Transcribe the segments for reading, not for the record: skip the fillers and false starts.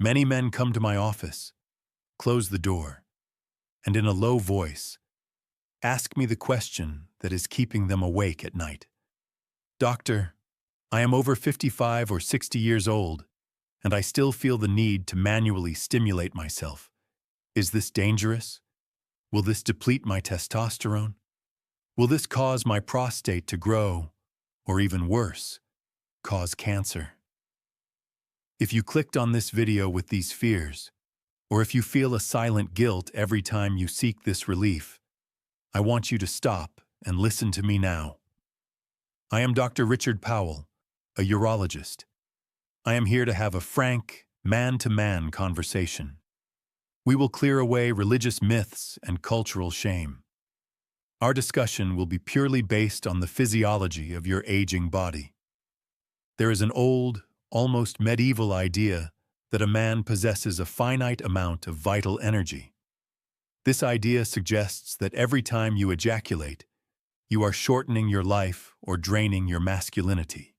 Many men come to my office, close the door, and in a low voice, ask me the question that is keeping them awake at night. Doctor, I am over 55 or 60 years old, and I still feel the need to manually stimulate myself. Is this dangerous? Will this deplete my testosterone? Will this cause my prostate to grow, or even worse, cause cancer? If you clicked on this video with these fears, or if you feel a silent guilt every time you seek this relief, I want you to stop and listen to me now. I am Dr. Richard Powell, a urologist. I am here to have a frank, man-to-man conversation. We will clear away religious myths and cultural shame. Our discussion will be purely based on the physiology of your aging body. There is an old, almost medieval idea that a man possesses a finite amount of vital energy. This idea suggests that every time you ejaculate, you are shortening your life or draining your masculinity.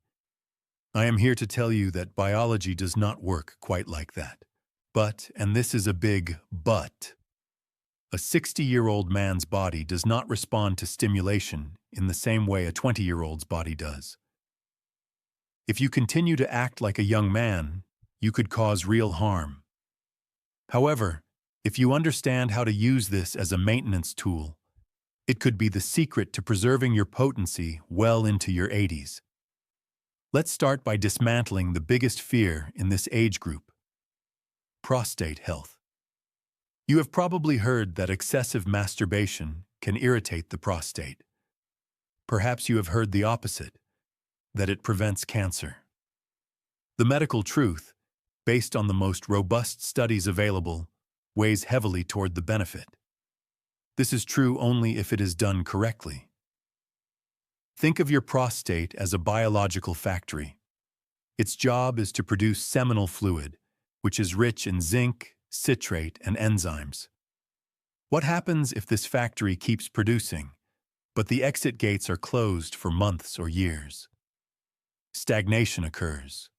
I am here to tell you that biology does not work quite like that. But, and this is a big but, a 60-year-old man's body does not respond to stimulation in the same way a 20-year-old's body does. If you continue to act like a young man, you could cause real harm. However, if you understand how to use this as a maintenance tool, it could be the secret to preserving your potency well into your 80s. Let's start by dismantling the biggest fear in this age group: prostate health. You have probably heard that excessive masturbation can irritate the prostate. Perhaps you have heard the opposite, that it prevents cancer. The medical truth, based on the most robust studies available, weighs heavily toward the benefit. This is true only if it is done correctly. Think of your prostate as a biological factory. Its job is to produce seminal fluid, which is rich in zinc, citrate, and enzymes. What happens if this factory keeps producing, but the exit gates are closed for months or years? Stagnation occurs.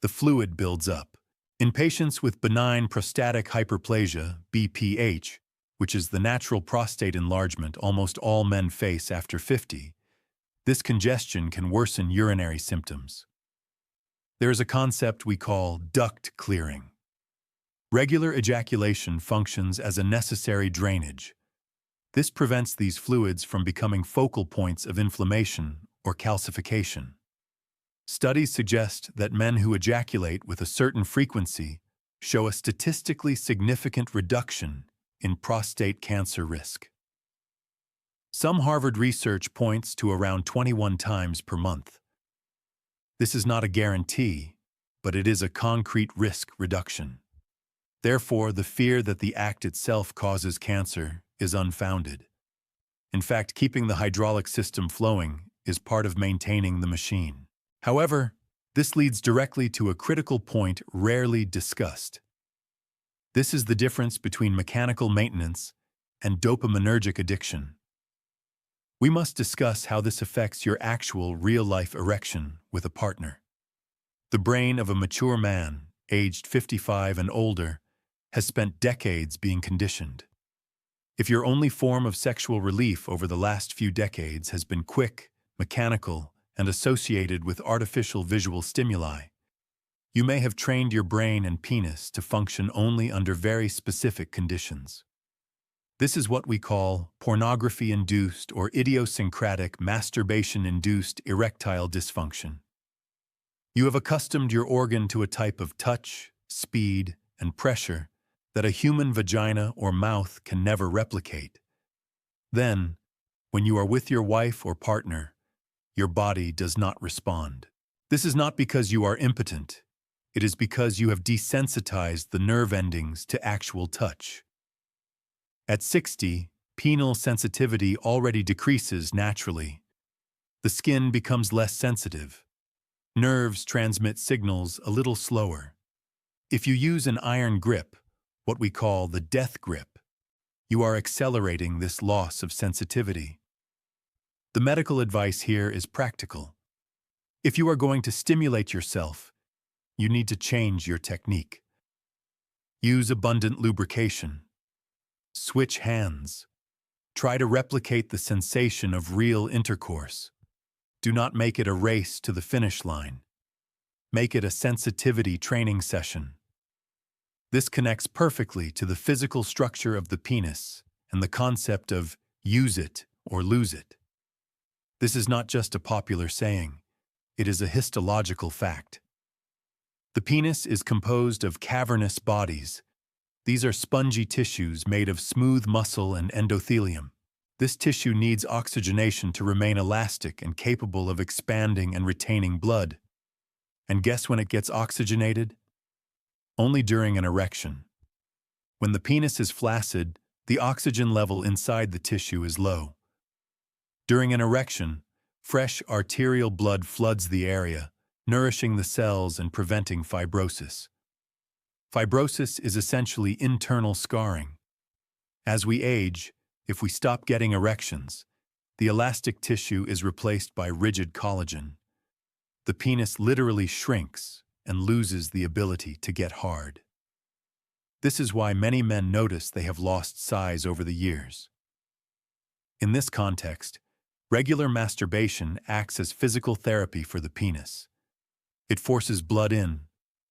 The fluid builds up. In patients with benign prostatic hyperplasia, BPH, which is the natural prostate enlargement almost all men face after 50, this congestion can worsen urinary symptoms. There is a concept we call duct clearing. Regular ejaculation functions as a necessary drainage. This prevents these fluids from becoming focal points of inflammation or calcification. Studies suggest that men who ejaculate with a certain frequency show a statistically significant reduction in prostate cancer risk. Some Harvard research points to around 21 times per month. This is not a guarantee, but it is a concrete risk reduction. Therefore, the fear that the act itself causes cancer is unfounded. In fact, keeping the hydraulic system flowing is part of maintaining the machine. However, this leads directly to a critical point rarely discussed. This is the difference between mechanical maintenance and dopaminergic addiction. We must discuss how this affects your actual real-life erection with a partner. The brain of a mature man, aged 55 and older, has spent decades being conditioned. If your only form of sexual relief over the last few decades has been quick, mechanical, and associated with artificial visual stimuli, you may have trained your brain and penis to function only under very specific conditions. This is what we call pornography-induced or idiosyncratic masturbation-induced erectile dysfunction. You have accustomed your organ to a type of touch, speed, and pressure that a human vagina or mouth can never replicate. Then, when you are with your wife or partner, your body does not respond. This is not because you are impotent. It is because you have desensitized the nerve endings to actual touch. At 60, penile sensitivity already decreases naturally. The skin becomes less sensitive. Nerves transmit signals a little slower. If you use an iron grip, what we call the death grip, you are accelerating this loss of sensitivity. The medical advice here is practical. If you are going to stimulate yourself, you need to change your technique. Use abundant lubrication. Switch hands. Try to replicate the sensation of real intercourse. Do not make it a race to the finish line. Make it a sensitivity training session. This connects perfectly to the physical structure of the penis and the concept of use it or lose it. This is not just a popular saying, it is a histological fact. The penis is composed of cavernous bodies. These are spongy tissues made of smooth muscle and endothelium. This tissue needs oxygenation to remain elastic and capable of expanding and retaining blood. And guess when it gets oxygenated? Only during an erection. When the penis is flaccid, the oxygen level inside the tissue is low. During an erection, fresh arterial blood floods the area, nourishing the cells and preventing fibrosis. Fibrosis is essentially internal scarring. As we age, if we stop getting erections, the elastic tissue is replaced by rigid collagen. The penis literally shrinks and loses the ability to get hard. This is why many men notice they have lost size over the years. In this context, regular masturbation acts as physical therapy for the penis. It forces blood in,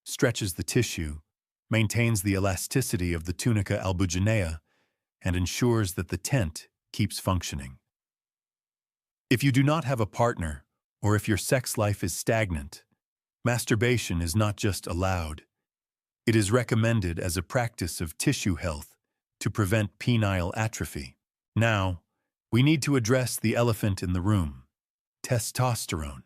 stretches the tissue, maintains the elasticity of the tunica albuginea, and ensures that the tent keeps functioning. If you do not have a partner, or if your sex life is stagnant, masturbation is not just allowed. It is recommended as a practice of tissue health to prevent penile atrophy. Now, we need to address the elephant in the room: testosterone.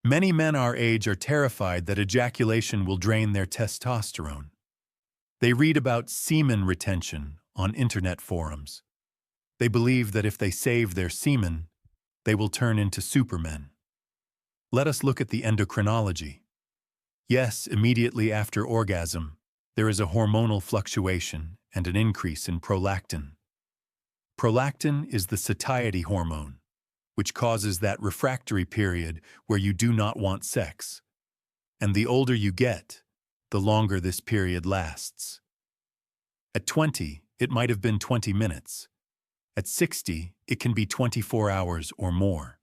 Many men our age are terrified that ejaculation will drain their testosterone. They read about semen retention on internet forums. They believe that if they save their semen, they will turn into supermen. Let us look at the endocrinology. Yes, immediately after orgasm, there is a hormonal fluctuation and an increase in prolactin. Prolactin is the satiety hormone, which causes that refractory period where you do not want sex. And the older you get, the longer this period lasts. At 20, it might have been 20 minutes. At 60, it can be 24 hours or more.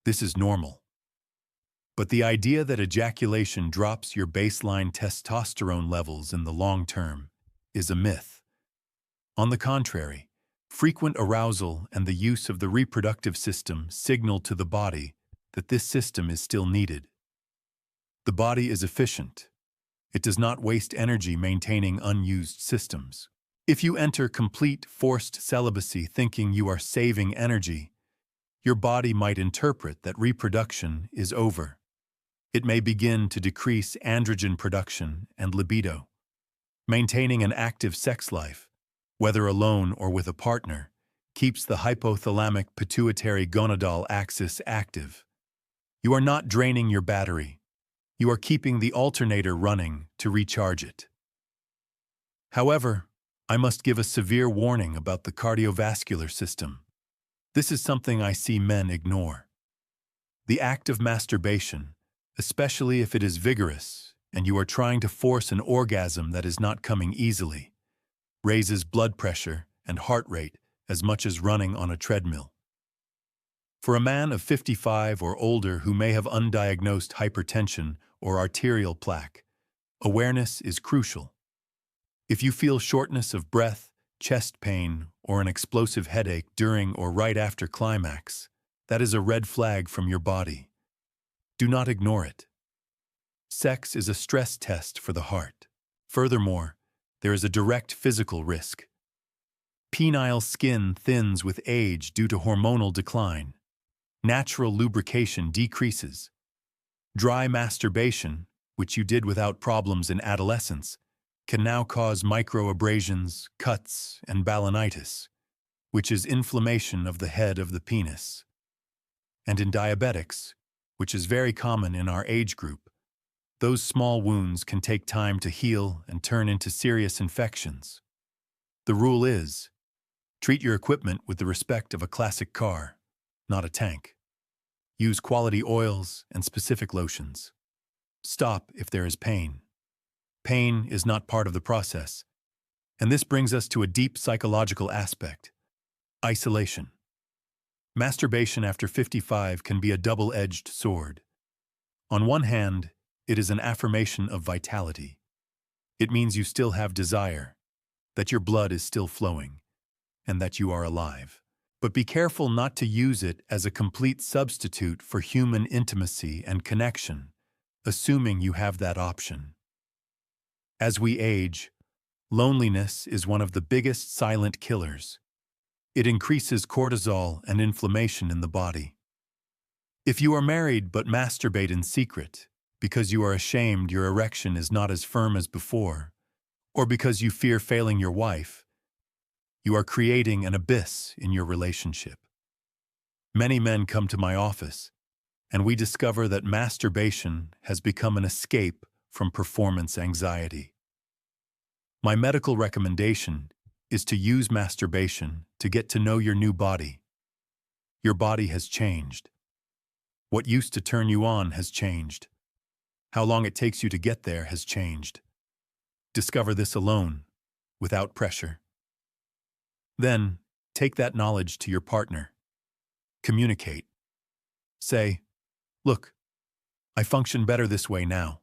This is normal. But the idea that ejaculation drops your baseline testosterone levels in the long term is a myth. On the contrary, frequent arousal and the use of the reproductive system signal to the body that this system is still needed. The body is efficient. It does not waste energy maintaining unused systems. If you enter complete forced celibacy thinking you are saving energy, your body might interpret that reproduction is over. It may begin to decrease androgen production and libido. Maintaining an active sex life, whether alone or with a partner, keeps the hypothalamic pituitary gonadal axis active. You are not draining your battery. You are keeping the alternator running to recharge it. However, I must give a severe warning about the cardiovascular system. This is something I see men ignore. The act of masturbation, especially if it is vigorous and you are trying to force an orgasm that is not coming easily, raises blood pressure and heart rate as much as running on a treadmill. For a man of 55 or older who may have undiagnosed hypertension or arterial plaque, awareness is crucial. If you feel shortness of breath, chest pain, or an explosive headache during or right after climax, that is a red flag from your body. Do not ignore it. Sex is a stress test for the heart. Furthermore, there is a direct physical risk. Penile skin thins with age due to hormonal decline. Natural lubrication decreases. Dry masturbation, which you did without problems in adolescence, can now cause microabrasions, cuts, and balanitis, which is inflammation of the head of the penis. And in diabetics, which is very common in our age group, those small wounds can take time to heal and turn into serious infections. The rule is, treat your equipment with the respect of a classic car, not a tank. Use quality oils and specific lotions. Stop if there is pain. Pain is not part of the process. And this brings us to a deep psychological aspect: isolation. Masturbation after 55 can be a double-edged sword. On one hand, it is an affirmation of vitality. It means you still have desire, that your blood is still flowing, and that you are alive. But be careful not to use it as a complete substitute for human intimacy and connection, assuming you have that option. As we age, loneliness is one of the biggest silent killers. It increases cortisol and inflammation in the body. If you are married but masturbate in secret because you are ashamed your erection is not as firm as before, or because you fear failing your wife, you are creating an abyss in your relationship. Many men come to my office, and we discover that masturbation has become an escape from performance anxiety. My medical recommendation is to use masturbation to get to know your new body. Your body has changed. What used to turn you on has changed. How long it takes you to get there has changed. Discover this alone, without pressure. Then, take that knowledge to your partner. Communicate. Say, "Look, I function better this way now."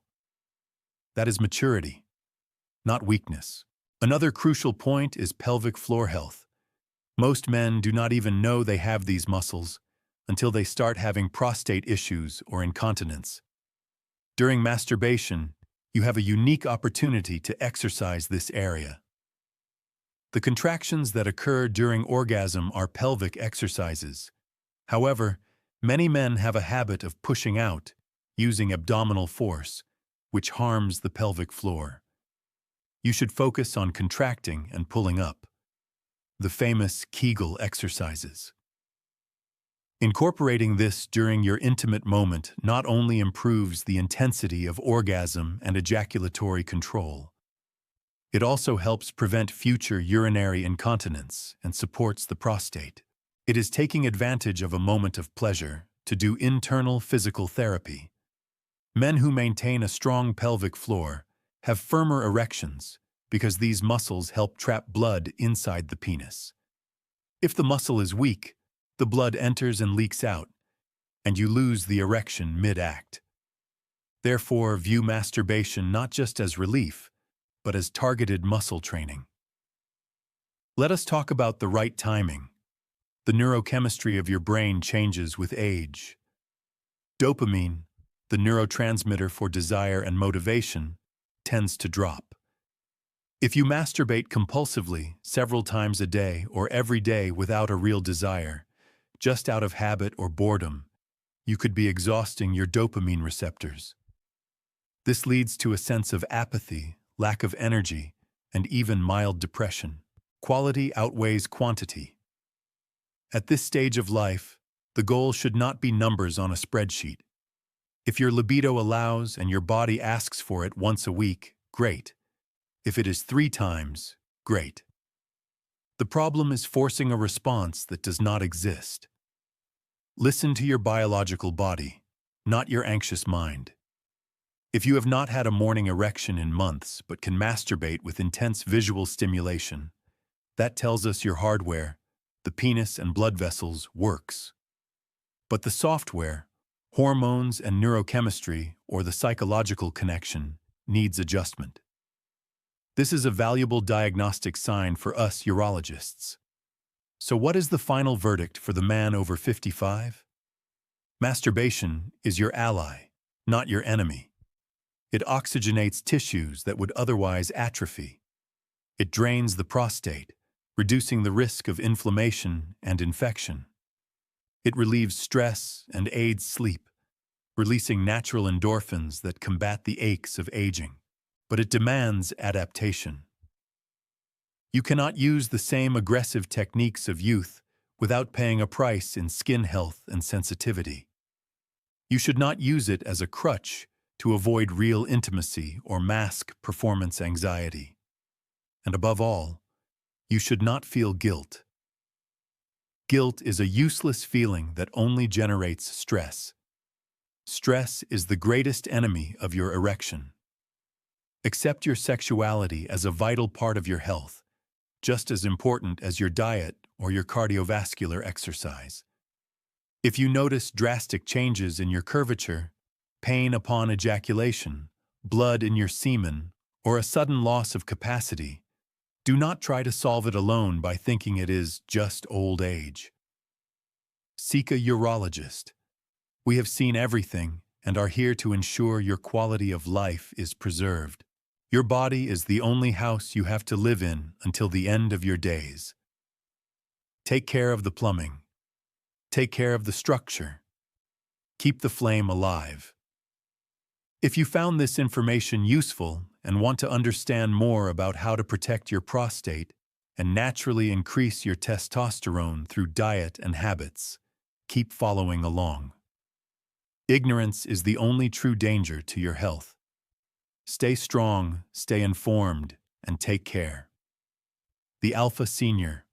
That is maturity, not weakness. Another crucial point is pelvic floor health. Most men do not even know they have these muscles until they start having prostate issues or incontinence. During masturbation, you have a unique opportunity to exercise this area. The contractions that occur during orgasm are pelvic exercises. However, many men have a habit of pushing out, using abdominal force, which harms the pelvic floor. You should focus on contracting and pulling up. The famous Kegel exercises. Incorporating this during your intimate moment not only improves the intensity of orgasm and ejaculatory control, it also helps prevent future urinary incontinence and supports the prostate. It is taking advantage of a moment of pleasure to do internal physical therapy. Men who maintain a strong pelvic floor have firmer erections because these muscles help trap blood inside the penis. If the muscle is weak, the blood enters and leaks out, and you lose the erection mid-act. Therefore, view masturbation not just as relief, but as targeted muscle training. Let us talk about the right timing. The neurochemistry of your brain changes with age. Dopamine, the neurotransmitter for desire and motivation, tends to drop. If you masturbate compulsively several times a day or every day without a real desire, just out of habit or boredom, you could be exhausting your dopamine receptors. This leads to a sense of apathy, lack of energy, and even mild depression. Quality outweighs quantity. At this stage of life, the goal should not be numbers on a spreadsheet. If your libido allows and your body asks for it once a week, great. If it is 3 times, great. The problem is forcing a response that does not exist. Listen to your biological body, not your anxious mind. If you have not had a morning erection in months but can masturbate with intense visual stimulation, that tells us your hardware, the penis and blood vessels, works. But the software, hormones and neurochemistry, or the psychological connection, needs adjustment. This is a valuable diagnostic sign for us urologists. So what is the final verdict for the man over 55? Masturbation is your ally, not your enemy. It oxygenates tissues that would otherwise atrophy. It drains the prostate, reducing the risk of inflammation and infection. It relieves stress and aids sleep, releasing natural endorphins that combat the aches of aging. But it demands adaptation. You cannot use the same aggressive techniques of youth without paying a price in skin health and sensitivity. You should not use it as a crutch to avoid real intimacy or mask performance anxiety. And above all, you should not feel guilt. Guilt is a useless feeling that only generates stress. Stress is the greatest enemy of your erection. Accept your sexuality as a vital part of your health, just as important as your diet or your cardiovascular exercise. If you notice drastic changes in your curvature, pain upon ejaculation, blood in your semen, or a sudden loss of capacity, do not try to solve it alone by thinking it is just old age. Seek a urologist. We have seen everything and are here to ensure your quality of life is preserved. Your body is the only house you have to live in until the end of your days. Take care of the plumbing. Take care of the structure. Keep the flame alive. If you found this information useful and want to understand more about how to protect your prostate and naturally increase your testosterone through diet and habits, keep following along. Ignorance is the only true danger to your health. Stay strong, stay informed, and take care. The Alpha Senior.